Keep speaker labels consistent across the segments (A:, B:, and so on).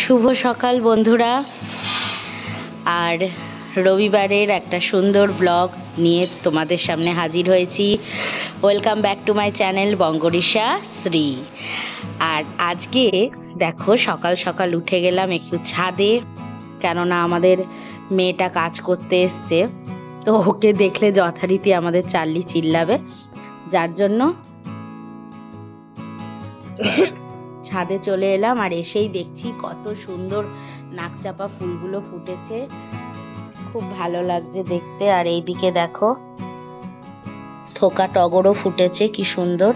A: শুভ সকাল বন্ধুরা। আর রবিবারের একটা সুন্দর ব্লগ নিয়ে তোমাদের সামনে হাজির হয়েছি। Welcome back to my channel বঙ্গরিসা শ্রী। আর আজকে দেখো সকাল সকাল উঠে গেলাম একটু ছাদে, কেননা আমাদের মেয়েটা কাজ করতে এসছে, তো ওকে দেখলে যথারীতি আমাদের চার্লি চিল্লাবে, যার জন্য ছাদে চলে এলাম। আর এসেই দেখছি কত সুন্দর নাকচাপা ফুলগুলো ফুটেছে, খুব ভালো লাগছে দেখতে। আর এইদিকে দেখো থোকা টগরও ফুটেছে, কি সুন্দর।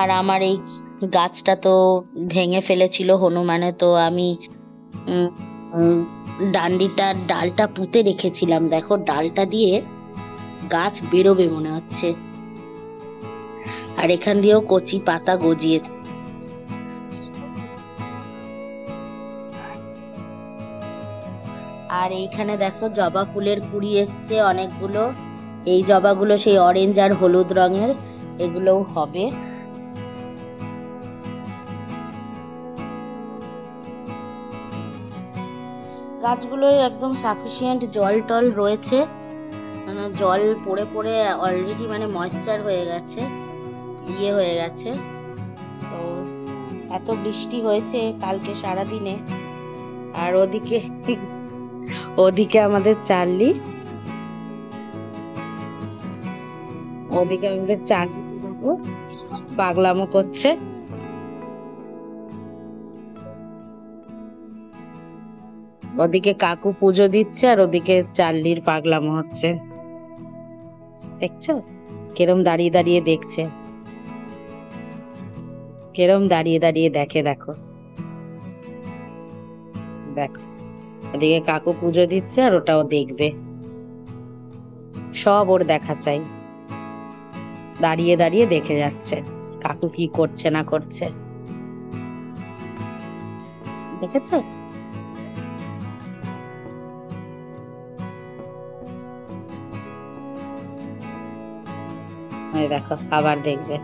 A: আর আমার এই গাছটা তো ভেঙে ফেলেছিল হনুমানে, তো আমি ডালটা পুঁতে রেখেছিলাম। দেখো ডালটা দিয়ে গাছ বেরোবে মনে হচ্ছে। আর এখান দিয়েও কচি পাতা গজিয়েছে। আর এইখানে দেখো জবা ফুলের কুড়ি এসছে অনেকগুলো। এই জবাগুলো সেই অরেঞ্জ আর হলুদ রঙের, এগুলোও হবে। গাছগুলো একদম সাফিসিয়েন্ট জল টল রয়েছে, মানে জল পড়ে পড়ে অলরেডি মানে ময়েশ্চার হয়ে গেছে, ইয়ে হয়ে গেছে। তো এত বৃষ্টি হয়েছে কালকে সারাদিনে। আর ওদিকে আমাদের চার্লি পাগলামো করছে। ওদিকে কাকু পুজো দিচ্ছে আর ওদিকে চার্লির পাগলামো হচ্ছে। দেখছো কেরম দাঁড়িয়ে দাঁড়িয়ে দেখছে, কেরম দাঁড়িয়ে দাঁড়িয়ে দেখে। দেখো দেখো ওদিকে কাকু পুজো দিচ্ছে আর ওটাও দেখবে, সব ওর দেখা চাই। দাঁড়িয়ে দাঁড়িয়ে দেখে যাচ্ছে কাকু কি করছে না করছে, দেখেছো? দেখো আবার দেখবে।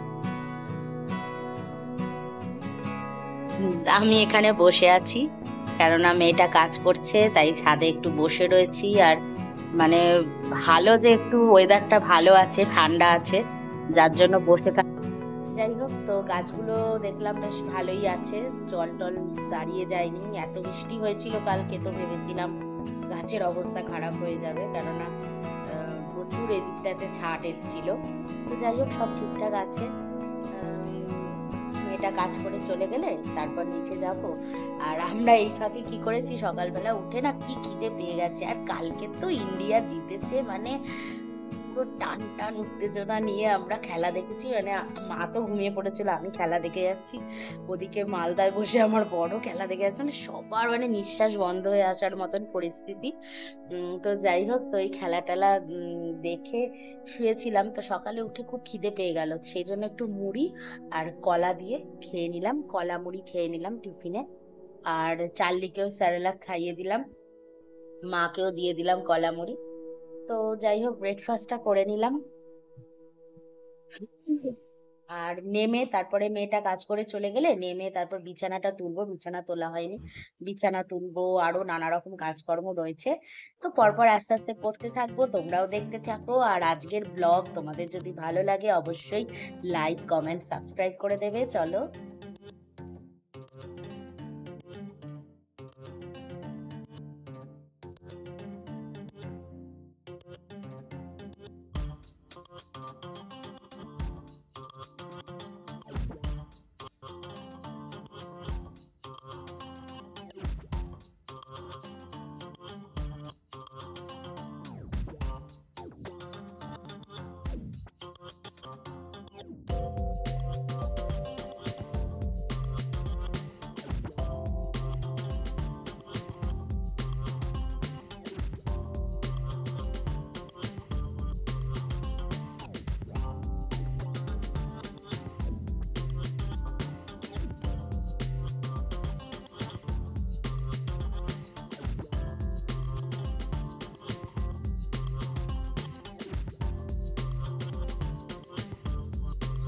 A: আমি এখানে বসে আছি, কেননা মেয়েটা কাজ করছে, তাই ছাদে একটু বসে রয়েছি। আর মানে ভালো যে একটু ওয়েদারটা ভালো আছে, ঠান্ডা আছে, যার জন্য বসে থাক। যাই হোক, তো গাছগুলো দেখলাম বেশ ভালোই আছে, জল টল দাঁড়িয়ে যায়নি। এত বৃষ্টি হয়েছিল কালকে, তো ভেবেছিলাম গাছের অবস্থা খারাপ হয়ে যাবে, কেননা প্রচুর এদিকটাতে ছাট এসেছিল। তো যাই হোক সব ঠিকঠাক আছে। মেয়েটা কাজ করে চলে গেলে তারপর নিচে যাব। আর আমরা এই ফাঁকে কি করেছি, সকালবেলা উঠে না কি খিদে পেয়ে গেছে। আর কালকে তো ইন্ডিয়া জিতেছে, মানে টান টান উত্তেজনা নিয়ে আমরা খেলা দেখেছি। মানে মা তো ঘুমিয়ে পড়েছিল, আমি খেলা দেখে যাচ্ছি, ওদিকে মালদায় বসে আমার বড় খেলা দেখে যাচ্ছে। মানে সবার মানে নিঃশ্বাস বন্ধ হয়ে আসার মতন পরিস্থিতি। তো যাই হোক, তো এই খেলা টেলা দেখে শুয়েছিলাম। তো সকালে উঠে খুব খিদে পেয়ে গেল, সেই জন্য একটু মুড়ি আর কলা দিয়ে খেয়ে নিলাম, কলা মুড়ি খেয়ে নিলাম টিফিনে। আর চার্লিকেও স্যারেলাক খাইয়ে দিলাম, মাকেও দিয়ে দিলাম কলা মুড়ি। তো যাই হোক ব্রেকফাস্টটা করে নিলাম। আর নেমে তারপরে মেয়েটা কাজ করে চলে গেলে নেমে তারপর বিছানাটা তুলবো, বিছানা তোলা হয়নি, বিছানা তুলবো, আরো নানা রকম কাজকর্ম রয়েছে। তো পরপর আস্তে আস্তে করতে থাকবো, তোমরাও দেখতে থাকো। আর আজকের ব্লগ তোমাদের যদি ভালো লাগে অবশ্যই লাইক কমেন্ট সাবস্ক্রাইব করে দেবে। চলো।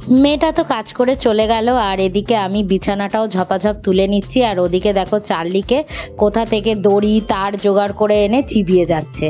A: মেয়েটা তো কাজ করে চলে গেল, আর এদিকে আমি বিছানাটাও ঝপাঝপ তুলে নিচ্ছি, আর ওদিকে দেখো চার্লিকে কোথা থেকে দড়ি তার জোগাড় করে এনে চিবিয়ে যাচ্ছে।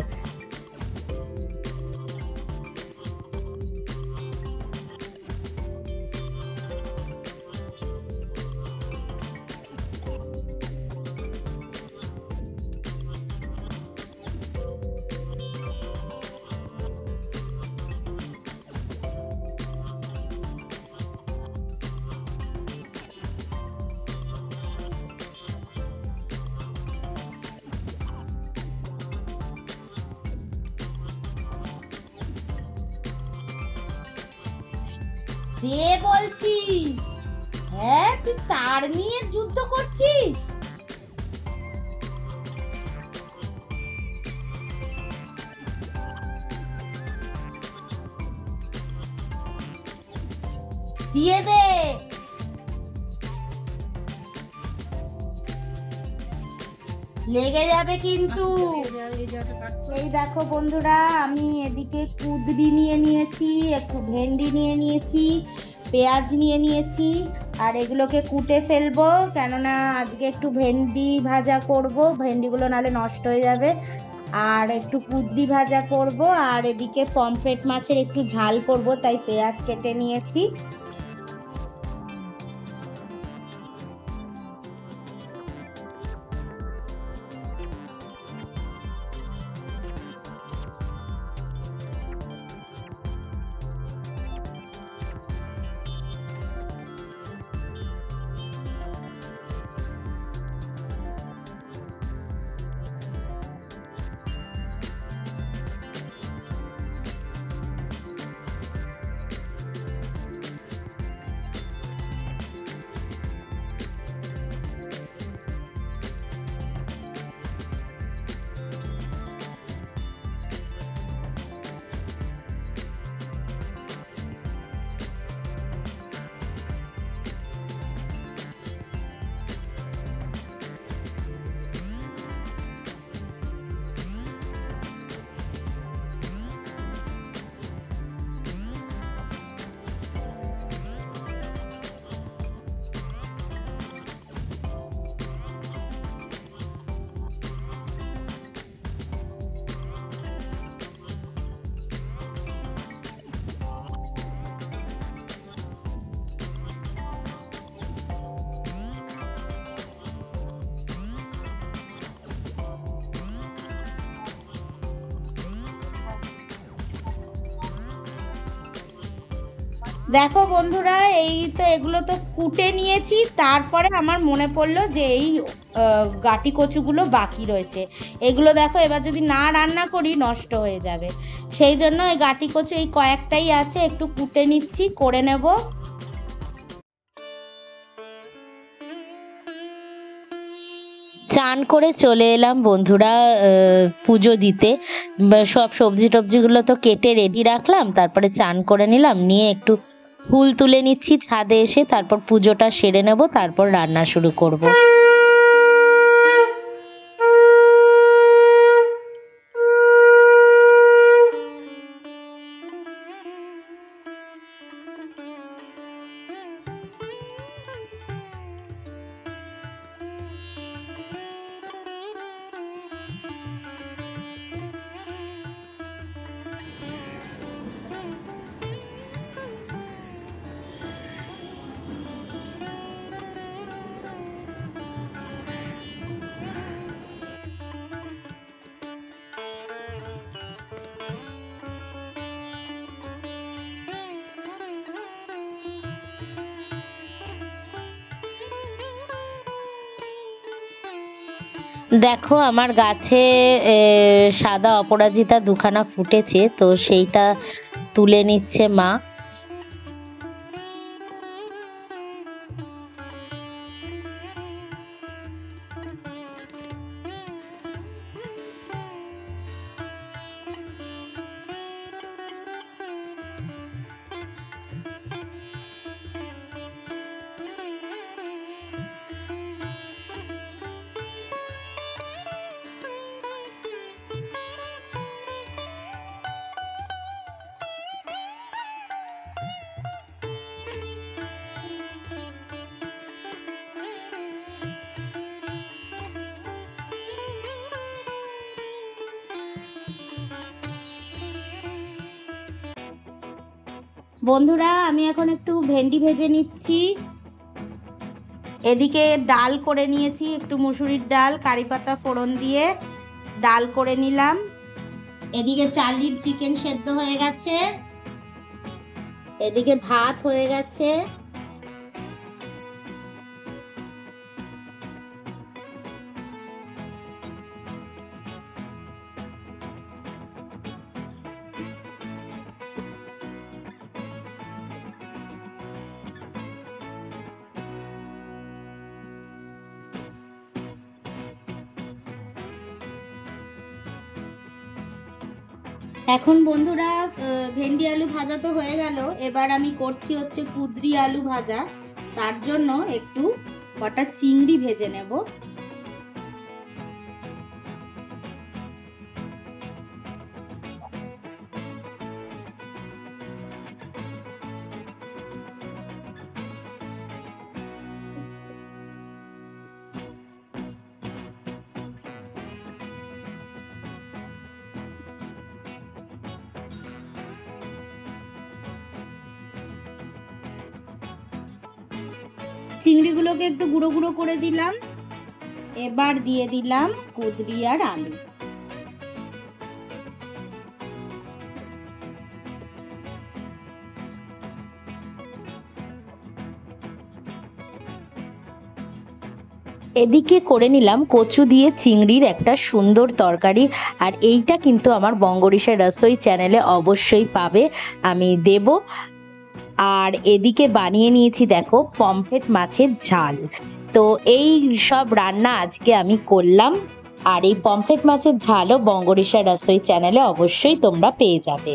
B: দে বলছি। হ্যাঁ, তুই তার নিয়ে যুদ্ধ করছিস? দিয়ে দে। লেগে যাবে কিন্তু। এই দেখো বন্ধুরা, আমি এদিকে কুঁদরি নিয়ে নিয়েছি, একটু ভেন্ডি নিয়ে নিয়েছি, পেঁয়াজ নিয়ে নিয়েছি, আর এগুলোকে কুটে ফেলবো, কেননা আজকে একটু ভেন্ডি ভাজা করব, ভেন্ডিগুলো নালে নষ্ট হয়ে যাবে। আর একটু কুঁদরি ভাজা করব, আর এদিকে পমফ্রেট মাছের একটু ঝাল করব, তাই পেঁয়াজ কেটে নিয়েছি। দেখো বন্ধুরা, এই তো এগুলো তো কুটে নিয়েছি, তারপরে আমার মনে পড়লো যে এই গাটি কচুগুলো বাকি রয়েছে। এগুলো দেখো, এবার যদি না রান্না করি নষ্ট হয়ে যাবে, সেই জন্য এই গাটি কচু এই কয়েকটাই আছে, একটু কুটে নিচ্ছি, করে নেব।
A: চান করে চলে এলাম বন্ধুরা পুজো দিতে। সব সবজি টবজিগুলো তো কেটে রেডি রাখলাম, তারপরে চান করে নিলাম, নিয়ে একটু ফুল তুলে নিচ্ছি ছাদে এসে, তারপর পুজোটা সেরে নেব, তারপর রান্না শুরু করব। দেখো আমার গাছে সাদা অপরাজিতা দুখানা ফুটেছে, তো সেইটা তুলে নিচ্ছে মা।
B: বন্ধুরা আমি এখন একটু ভেন্ডি ভেজে নিচ্ছি। এদিকে ডাল করে নিয়েছি, একটু মুসুরির ডাল কারি পাতা ফোড়ন দিয়ে ডাল করে নিলাম। এদিকে চার্লির চিকেন সেদ্ধ হয়ে গেছে, এদিকে ভাত হয়ে গেছে। এখন বন্ধুরা ভেন্ডি আলু ভাজা তো হয়ে গেল, এবার আমি করছি হচ্ছে কুঁদরি আলু ভাজা। তার জন্য একটু কটা চিংড়ি ভেজে নেব। চিংড়িগুলোকে একটু গুঁড়ো গুঁড়ো করে দিলাম। এবার দিয়ে দিলাম কুঁদরি আর আলু।
A: এদিকে করে নিলাম কচু দিয়ে চিংড়ির একটা সুন্দর তরকারি। আর এইটা কিন্তু আমার বঙ্গরিশা রসোই চ্যানেলে অবশ্যই পাবে, আমি দেব। আর এদিকে বানিয়ে নিয়েছি দেখো পমফ্রেট মাছের ঝাল। তো এই সব রান্না আজকে আমি করলাম। আর এই পমফ্রেট মাছের ঝালও বঙ্গরিশা রসোই চ্যানেলে অবশ্যই তোমরা পেয়ে যাবে।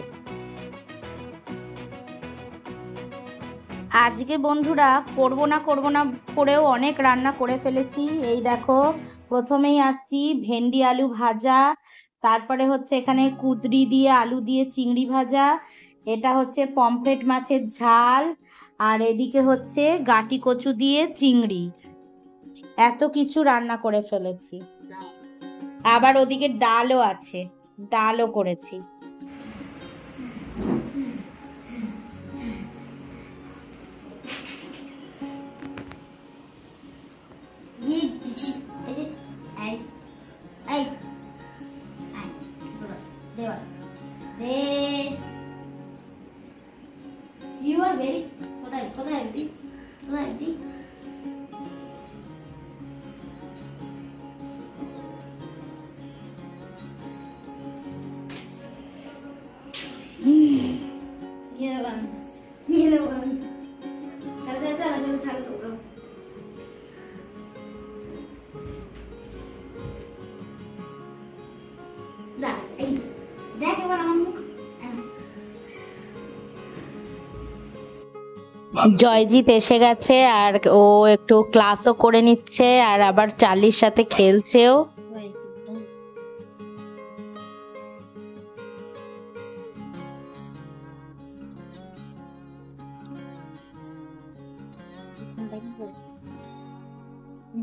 B: আজকে বন্ধুরা করব না করেও অনেক রান্না করে ফেলেছি। এই দেখো প্রথমেই আসছি ভেন্ডি আলু ভাজা, তারপরে হচ্ছে এখানে কুঁদরি দিয়ে আলু দিয়ে চিংড়ি ভাজা, এটা হচ্ছে পমফ্রেট মাছের ঝাল, আর এদিকে হচ্ছে গাঁটি কচু দিয়ে চিংড়ি। এত কিছু রান্না করে ফেলেছি। আবার ওদিকে ডালও আছে, ডালও করেছি।
C: You are very কোথায় empty? Mira, Chalo, bro. দেখ এবার আমার মুখ।
A: জয়জিৎ এসে গেছে আর ও একটু ক্লাসও করে নিচ্ছে আর আবার চার্লির সাথে খেলছেও।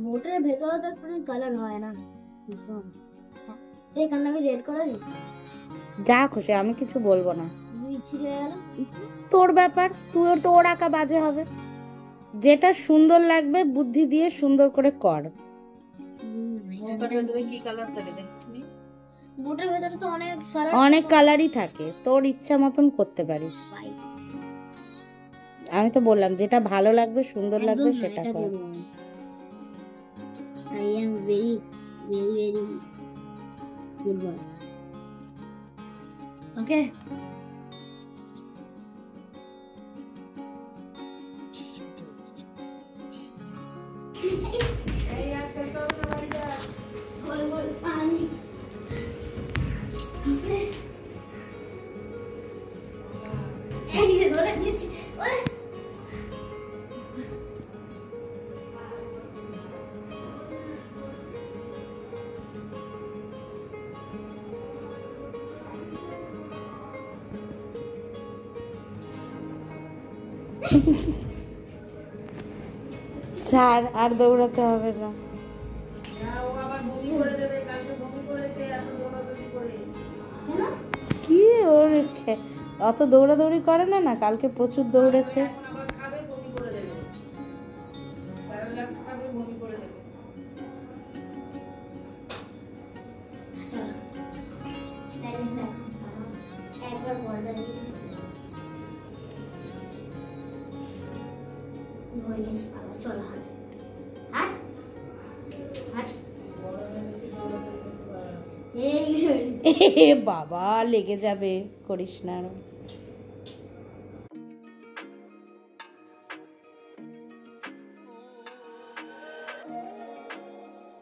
C: বোটের ভেতরে তো কোনো কালার হয় না। এখানে আমি রেড করে দিই,
B: যা খুশি, আমি কিছু বলবো না।
C: ছিঁড়ে গেল,
B: তোর ব্যাপার, তোর আঁকা বাজে হবে। যেটা সুন্দর লাগবে বুদ্ধি দিয়ে সুন্দর করে কর।
C: বোটের ভেতরে তো
B: অনেক কালারই থাকে, তোর ইচ্ছা মতন করতে পারিস। আমি তো বললাম যেটা ভালো লাগবে সুন্দর লাগবে সেটা কর।
C: I am very good boy. Okay.
B: ছাড়, আর দৌড়াতে হবে না। কি অত দৌড়াদৌড়ি করে না, না কালকে প্রচুর দৌড়েছে।
C: চলো একবার বলটা দিয়ে ভয় গেছে বাবা, চলো হাঁট হাঁট হাঁট।
B: এ বাবা লেগে যাবে, করিস না আরো।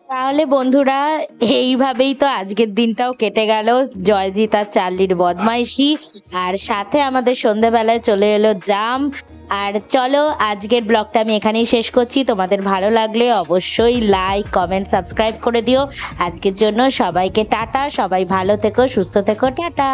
A: তাহলে বন্ধুরা এইভাবেই তো আজকের দিনটাও কেটে গেল জয়জিৎ আর চার্লির বদমাইশি, আর সাথে আমাদের সন্ধ্যেবেলায় চলে এলো জাম। আর চলো আজকের ব্লগটা আমি এখানেই শেষ করছি। তোমাদের ভালো লাগলে অবশ্যই লাইক কমেন্ট সাবস্ক্রাইব করে দিও। আজকের জন্য সবাইকে টাটা, সবাই ভালো থেকো সুস্থ থেকো, টাটা।